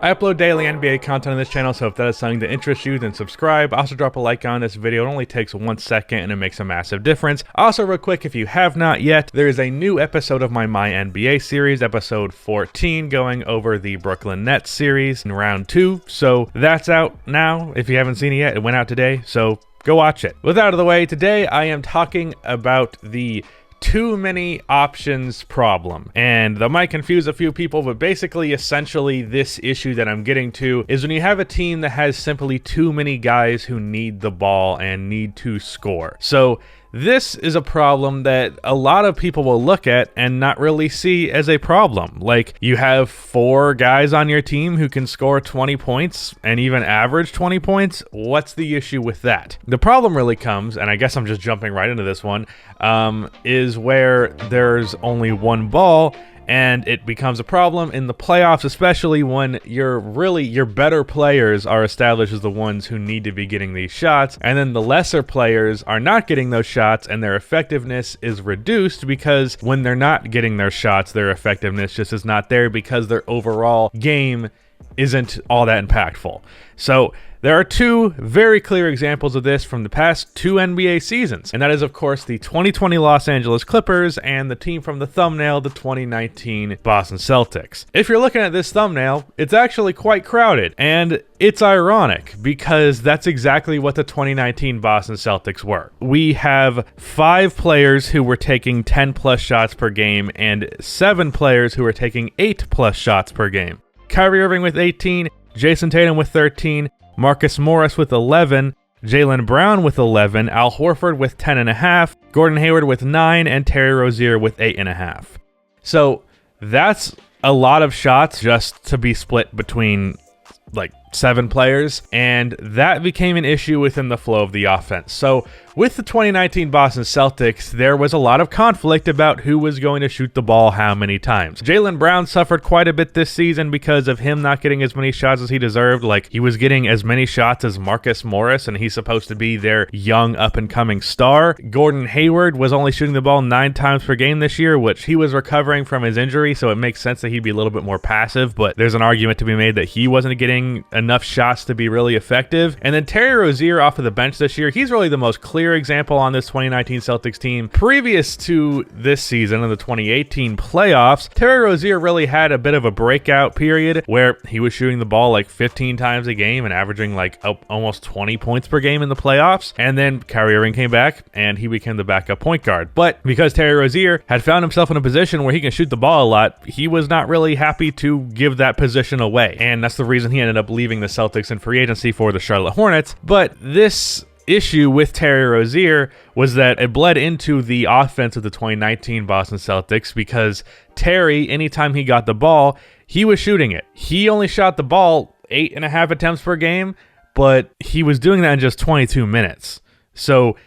I upload daily NBA content on this channel, so if that is something that interests you, then subscribe. Also drop a like on this video. It only takes 1 second and it makes a massive difference. Also, real quick, if you have not yet, there is a new episode of my NBA series, episode 14, going over the Brooklyn Nets series in round 2. So that's out now. If you haven't seen it yet, it went out today, so go watch it. With that out of the way, today I am talking about the too many options problem. And that might confuse a few people, but basically, essentially, this issue that I'm getting to is when you have a team that has simply too many guys who need the ball and need to score. So this is a problem that a lot of people will look at and not really see as a problem. Like, you have 4 guys on your team who can score 20 points and even average 20 points. What's the issue with that? The problem really comes, and I guess I'm just jumping right into this one, is where there's only one ball, and it becomes a problem in the playoffs, especially when your better players are established as the ones who need to be getting these shots, and then the lesser players are not getting those shots, and their effectiveness is reduced because when they're not getting their shots, their effectiveness just is not there because their overall game isn't all that impactful. So there are 2 very clear examples of this from the past 2 NBA seasons, and that is, of course, the 2020 Los Angeles Clippers and the team from the thumbnail, the 2019 Boston Celtics. If you're looking at this thumbnail, it's actually quite crowded, and it's ironic because that's exactly what the 2019 Boston Celtics were. We have 5 players who were taking 10+ shots per game and 7 players who were taking 8+ shots per game. Kyrie Irving with 18, Jason Tatum with 13, Marcus Morris with 11, Jaylen Brown with 11, Al Horford with 10.5, Gordon Hayward with 9, and Terry Rozier with 8.5. So that's a lot of shots just to be split between like 7 players, and that became an issue within the flow of the offense. So with the 2019 Boston Celtics, there was a lot of conflict about who was going to shoot the ball how many times. Jaylen Brown suffered quite a bit this season because of him not getting as many shots as he deserved. Like, he was getting as many shots as Marcus Morris, and he's supposed to be their young up-and-coming star. Gordon Hayward was only shooting the ball 9 times per game this year, which he was recovering from his injury, so it makes sense that he'd be a little bit more passive, but there's an argument to be made that he wasn't getting enough shots to be really effective. And then Terry Rozier off of the bench this year, he's really the most clear example on this 2019 Celtics team. Previous to this season in the 2018 playoffs, Terry Rozier really had a bit of a breakout period where he was shooting the ball like 15 times a game and averaging like almost 20 points per game in the playoffs. And then Kyrie Irving came back and he became the backup point guard. But because Terry Rozier had found himself in a position where he can shoot the ball a lot, he was not really happy to give that position away. And that's the reason he ended up leaving the Celtics in free agency for the Charlotte Hornets. But this issue with Terry Rozier was that it bled into the offense of the 2019 Boston Celtics because Terry, anytime he got the ball, he was shooting it. He only shot the ball 8.5 attempts per game, but he was doing that in just 22 minutes. So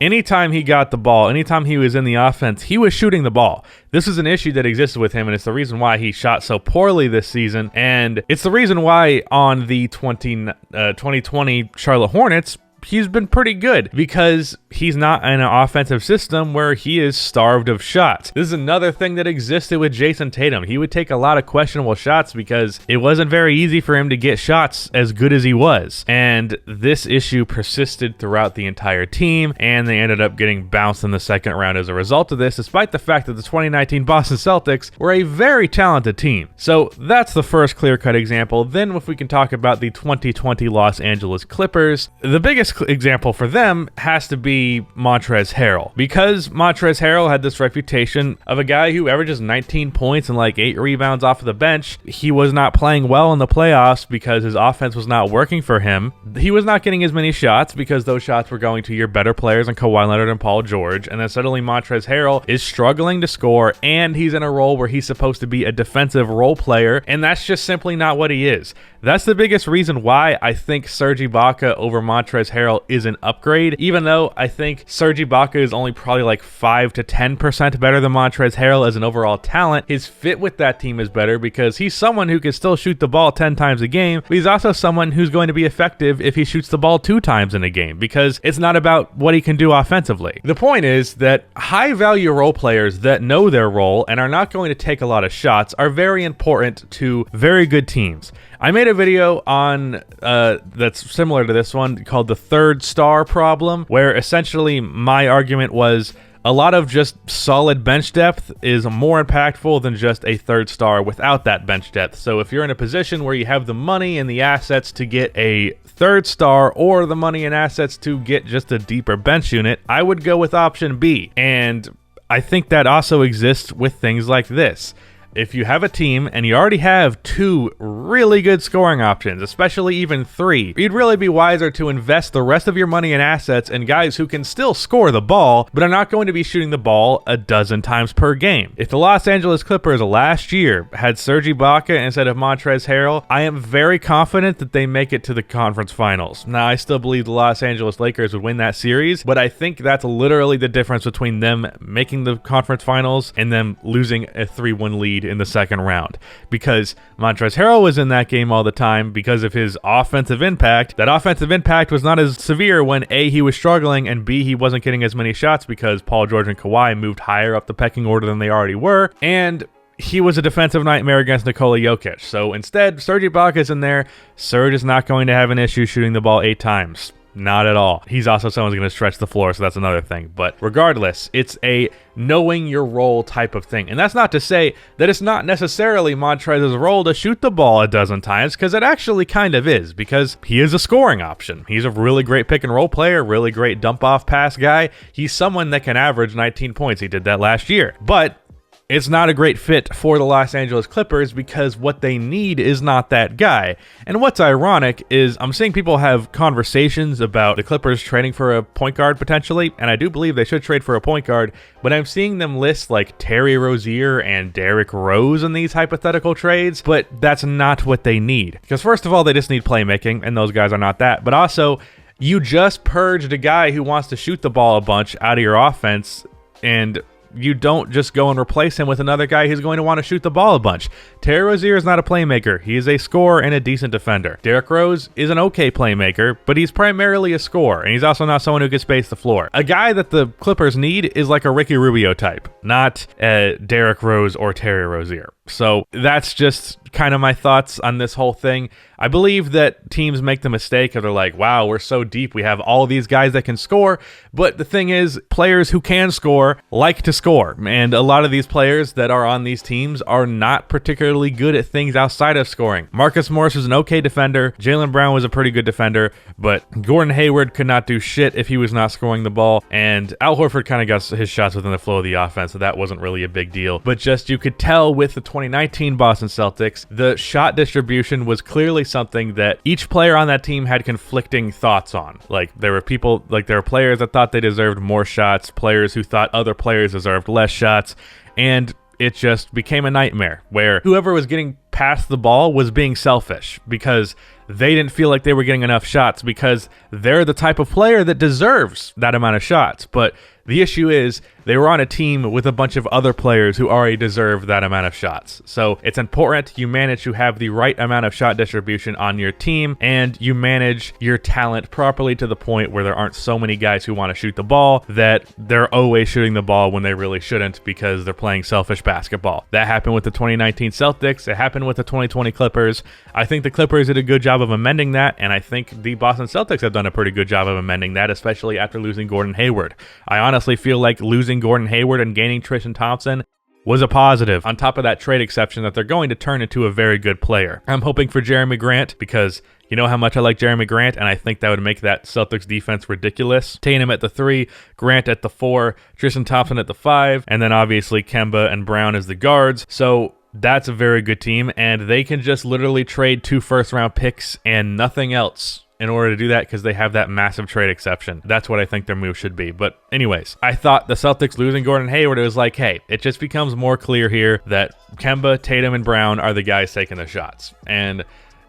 anytime he got the ball, anytime he was in the offense, he was shooting the ball. This is an issue that existed with him, and it's the reason why he shot so poorly this season, and it's the reason why on the 2020 Charlotte Hornets, he's been pretty good because he's not in an offensive system where he is starved of shots. This is another thing that existed with Jason Tatum. He would take a lot of questionable shots because it wasn't very easy for him to get shots as good as he was. And this issue persisted throughout the entire team, and they ended up getting bounced in the second round as a result of this, despite the fact that the 2019 Boston Celtics were a very talented team. So that's the first clear-cut example. Then if we can talk about the 2020 Los Angeles Clippers, the biggest example for them has to be Montrezl Harrell, because Montrezl Harrell had this reputation of a guy who averages 19 points and like 8 rebounds off of the bench. He was not playing well in the playoffs because his offense was not working for him. He was not getting as many shots because those shots were going to your better players and Kawhi Leonard and Paul George. And then suddenly Montrezl Harrell is struggling to score, and he's in a role where he's supposed to be a defensive role player, and that's just simply not what he is. That's the biggest reason why I think Serge Ibaka over Montrezl Harrell is an upgrade, even though I think Serge Ibaka is only probably like 5 to 10% better than Montrezl Harrell as an overall talent. His fit with that team is better because he's someone who can still shoot the ball 10 times a game, but he's also someone who's going to be effective if he shoots the ball 2 times in a game, because it's not about what he can do offensively. The point is that high-value role players that know their role and are not going to take a lot of shots are very important to very good teams. I made a video on that's similar to this one called the third star problem, where essentially my argument was a lot of just solid bench depth is more impactful than just a third star without that bench depth. So if you're in a position where you have the money and the assets to get a third star or the money and assets to get just a deeper bench unit, I would go with option B. And I think that also exists with things like this. If you have a team and you already have 2 really good scoring options, especially even 3, you'd really be wiser to invest the rest of your money and assets in guys who can still score the ball, but are not going to be shooting the ball a dozen times per game. If the Los Angeles Clippers last year had Serge Ibaka instead of Montrezl Harrell, I am very confident that they make it to the conference finals. Now, I still believe the Los Angeles Lakers would win that series, but I think that's literally the difference between them making the conference finals and them losing a 3-1 lead in the second round, because Montrezl Harrell was in that game all the time because of his offensive impact. That offensive impact was not as severe when A, he was struggling, and B, he wasn't getting as many shots because Paul George and Kawhi moved higher up the pecking order than they already were, and he was a defensive nightmare against Nikola Jokic. So instead, Serge Ibaka is in there. Serge is not going to have an issue shooting the ball 8 times. Not at all. He's also someone who's going to stretch the floor, so that's another thing. But regardless, it's a knowing your role type of thing. And that's not to say that it's not necessarily Montrezl's role to shoot the ball a dozen times, because it actually kind of is, because he is a scoring option. He's a really great pick and roll player, really great dump off pass guy. He's someone that can average 19 points. He did that last year. But it's not a great fit for the Los Angeles Clippers because what they need is not that guy. And what's ironic is I'm seeing people have conversations about the Clippers trading for a point guard potentially, and I do believe they should trade for a point guard, but I'm seeing them list like Terry Rozier and Derrick Rose in these hypothetical trades, but that's not what they need. Because first of all, they just need playmaking, and those guys are not that, but also you just purged a guy who wants to shoot the ball a bunch out of your offense, and you don't just go and replace him with another guy who's going to want to shoot the ball a bunch. Terry Rozier is not a playmaker. He is a scorer and a decent defender. Derrick Rose is an okay playmaker, but he's primarily a scorer, and he's also not someone who can space the floor. A guy that the Clippers need is like a Ricky Rubio type, not Derrick Rose or Terry Rozier. So that's just kind of my thoughts on this whole thing. I believe that teams make the mistake of they're like, wow, we're so deep. We have all these guys that can score. But the thing is, players who can score like to score. And a lot of these players that are on these teams are not particularly good at things outside of scoring. Marcus Morris was an okay defender. Jaylen Brown was a pretty good defender. But Gordon Hayward could not do shit if he was not scoring the ball. And Al Horford kind of got his shots within the flow of the offense, so that wasn't really a big deal. But just you could tell with the 2019 Boston Celtics, the shot distribution was clearly something that each player on that team had conflicting thoughts on. Like there were players that thought they deserved more shots, players who thought other players deserved less shots, and it just became a nightmare where whoever was getting past the ball was being selfish because they didn't feel like they were getting enough shots because they're the type of player that deserves that amount of shots. But the issue is they were on a team with a bunch of other players who already deserve that amount of shots. So it's important you manage to have the right amount of shot distribution on your team, and you manage your talent properly to the point where there aren't so many guys who want to shoot the ball that they're always shooting the ball when they really shouldn't because they're playing selfish basketball. That happened with the 2019 Celtics. It happened with the 2020 Clippers. I think the Clippers did a good job of amending that, and I think the Boston Celtics have done a pretty good job of amending that, especially after losing Gordon Hayward. I honestly feel like losing Gordon Hayward and gaining Tristan Thompson was a positive, on top of that trade exception that they're going to turn into a very good player. I'm hoping for Jeremy Grant because you know how much I like Jeremy Grant, and I think that would make that Celtics defense ridiculous. Tatum at the 3, Grant at the 4, Tristan Thompson at the 5, and then obviously Kemba and Brown as the guards. So that's a very good team, and they can just literally trade 2 first-round picks and nothing else in order to do that because they have that massive trade exception. That's what I think their move should be. But anyways, I thought the Celtics losing Gordon Hayward, it was like, hey, it just becomes more clear here that Kemba, Tatum, and Brown are the guys taking the shots. And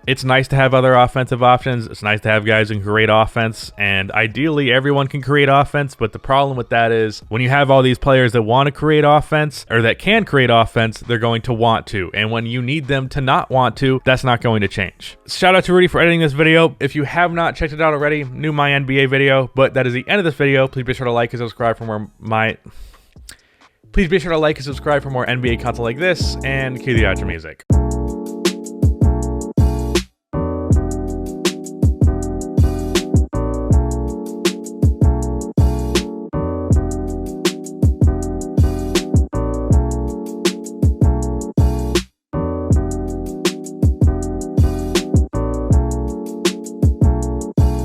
it's nice to have other offensive options. It's nice to have guys who can create offense, and ideally everyone can create offense, but the problem with that is when you have all these players that want to create offense, or that can create offense, they're going to want to, and when you need them to not want to, that's not going to change. Shout out to Rudy for editing this video. If you have not checked it out already, new My NBA video, but that is the end of this video. Please be sure to like and subscribe for more NBA content like this, and cue the outro music.